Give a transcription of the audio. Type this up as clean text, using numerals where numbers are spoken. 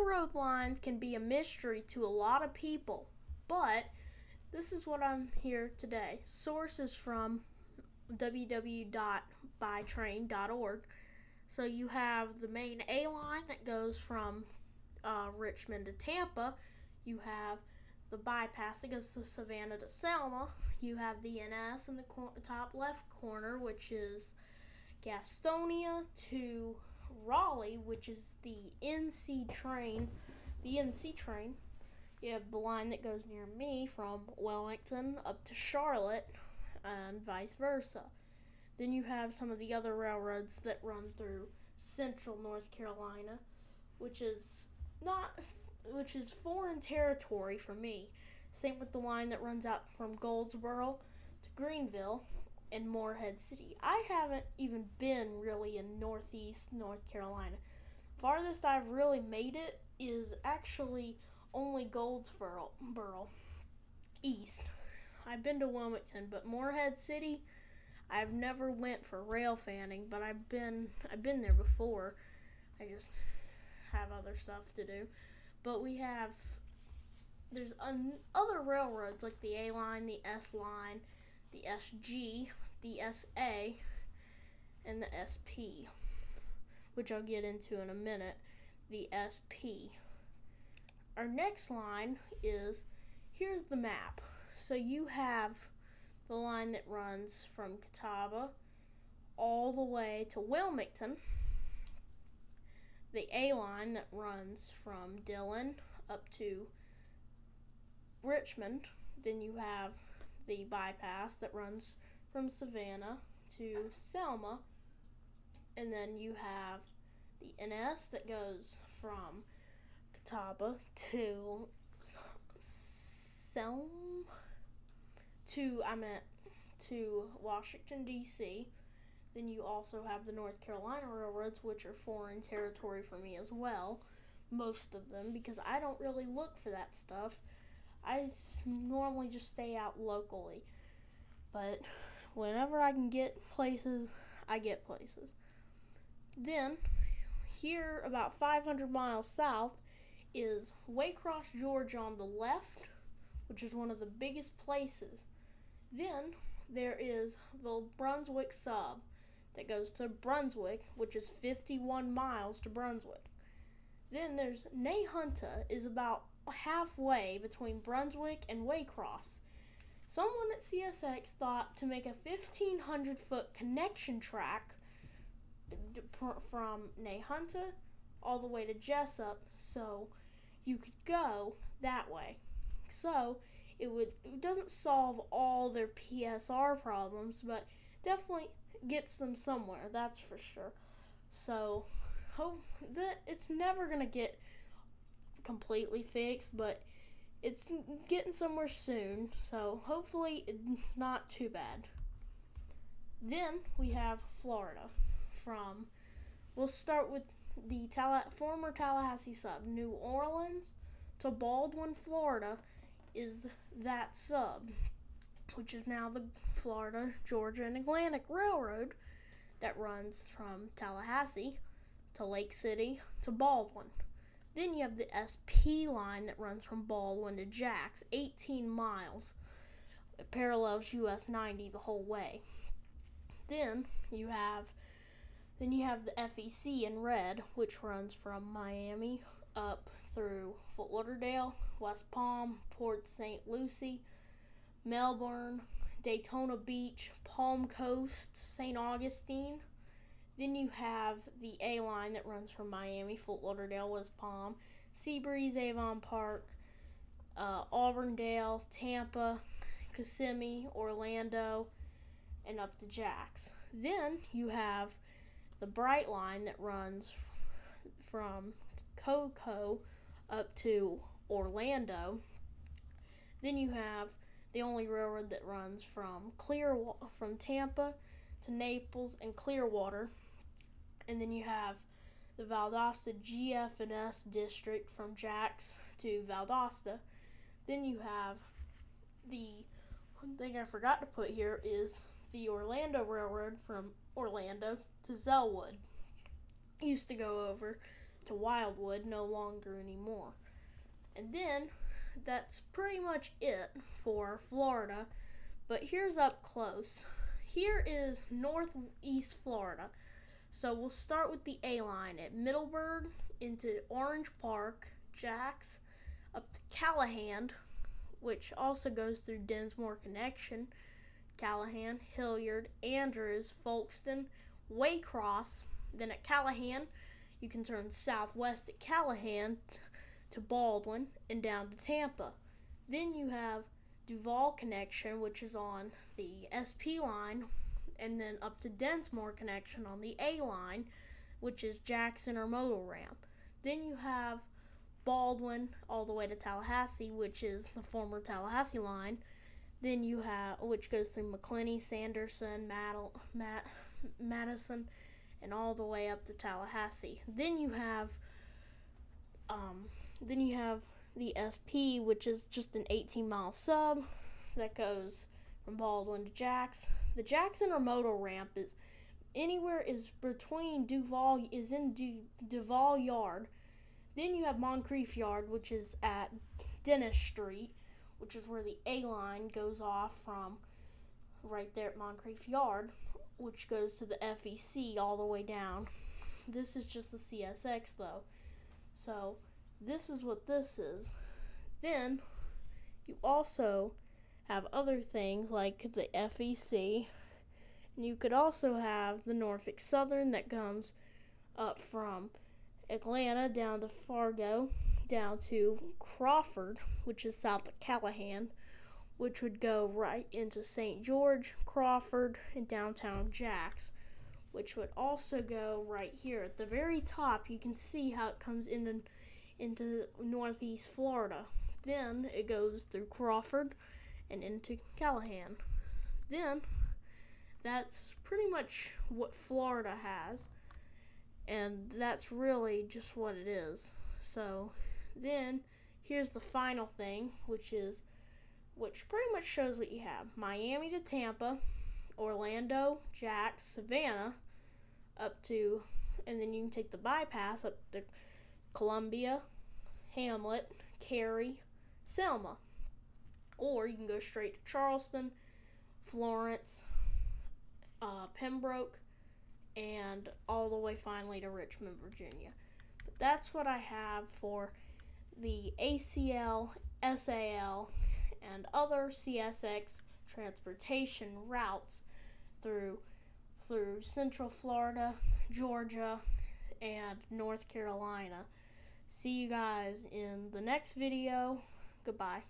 railroad lines can be a mystery to a lot of people, but this is what I'm here today. Source is from www.bytrain.org. So you have the main A line that goes from Richmond to Tampa. You have the bypass that goes to Savannah to Selma. You have the NS in the top left corner, which is Gastonia to Raleigh, which is the NC train. You have the line that goes near me from Wellington up to Charlotte and vice versa. Then you have some of the other railroads that run through central North Carolina, which is foreign territory for me. Same with the line that runs out from Goldsboro to Greenville and Morehead City. I haven't even been really in northeast North Carolina. Farthest I've really made it is actually only Goldsboro east. I've been to Wilmington, but Morehead City, I've never went for rail fanning, but I've been there before. I just have other stuff to do. But there's other railroads like the A line, the S line, the SG, the SA, and the SP, which I'll get into in a minute. The SP. Our next line is, here's the map. So you have the line that runs from Catawba all the way to Wilmington, the A line that runs from Dillon up to Richmond. Then you have the bypass that runs from Savannah to Selma, and then you have the NS that goes from Catawba to to Washington, D.C. Then you also have the North Carolina railroads, which are foreign territory for me as well, most of them, because I don't really look for that stuff. I normally just stay out locally, but whenever I can get places, I get places. Then, here about 500 miles south is Waycross, Georgia on the left, which is one of the biggest places. Then there is the Brunswick sub that goes to Brunswick, which is 51 miles to Brunswick. Then there's Nahunta, is about halfway between Brunswick and Waycross. Someone at CSX thought to make a 1,500-foot connection track from Nahunta all the way to Jessup, so you could go that way. So it doesn't solve all their PSR problems, but definitely gets them somewhere, that's for sure. So it's never going to get completely fixed, but it's getting somewhere soon, so hopefully it's not too bad. Then we have Florida. We'll start with the former Tallahassee sub. New Orleans to Baldwin, Florida is that sub, which is now the Florida, Georgia, and Atlantic Railroad that runs from Tallahassee to Lake City to Baldwin. Then you have the SP line that runs from Baldwin to Jax, 18 miles. It parallels US 90 the whole way. Then you have the FEC in red, which runs from Miami up through Fort Lauderdale, West Palm, Port St. Lucie, Melbourne, Daytona Beach, Palm Coast, St. Augustine. Then you have the A line that runs from Miami, Fort Lauderdale, West Palm, Seabreeze, Avon Park, Auburndale, Tampa, Kissimmee, Orlando, and up to Jax. Then you have the Bright line that runs from Cocoa up to Orlando. Then you have the only railroad that runs from Tampa to Naples and Clearwater. And then you have the Valdosta GF and S district from Jax to Valdosta. Then you have one thing I forgot to put here is the Orlando Railroad from Orlando to Zellwood. Used to go over to Wildwood, no longer anymore. And then that's pretty much it for Florida. But here's up close. Here is northeast Florida. So we'll start with the A line at Middleburg into Orange Park, Jax, up to Callahan, which also goes through Dinsmore Connection, Callahan, Hilliard, Andrews, Folkston, Waycross. Then at Callahan, you can turn southwest at Callahan to Baldwin and down to Tampa. Then you have Duval Connection, which is on the SP line, and then up to Densmore Connection on the A line, which is Jackson Intermodal Ramp. Then you have Baldwin all the way to Tallahassee, which is the former Tallahassee line. Then you have, which goes through McClenny, Sanderson, Madison, and all the way up to Tallahassee. Then you have the SP, which is just an 18-mile sub that goes from Baldwin to Jax. The Jackson Intermodal Ramp is between Duval, is in Duval Yard. Then you have Moncrief Yard, which is at Dennis Street, which is where the A line goes off from, right there at Moncrief Yard, which goes to the FEC all the way down. This is just the CSX though. So this is what this is. Then you also have other things like the FEC, and you could also have the Norfolk Southern that comes up from Atlanta down to Fargo, down to Crawford, which is south of Callahan, which would go right into St. George, Crawford, and downtown Jax, which would also go right here at the very top. You can see how it comes into northeast Florida. Then it goes through Crawford and into Callahan. Then that's pretty much what Florida has, and that's really just what it is. So then here's the final thing, which pretty much shows what you have. Miami to Tampa, Orlando, Jax, Savannah, up to, and then you can take the bypass up to Columbia, Hamlet, Cary, Selma. Or you can go straight to Charleston, Florence, Pembroke, and all the way finally to Richmond, Virginia. But that's what I have for the ACL, SAL, and other CSX transportation routes through Central Florida, Georgia, and North Carolina. See you guys in the next video. Goodbye.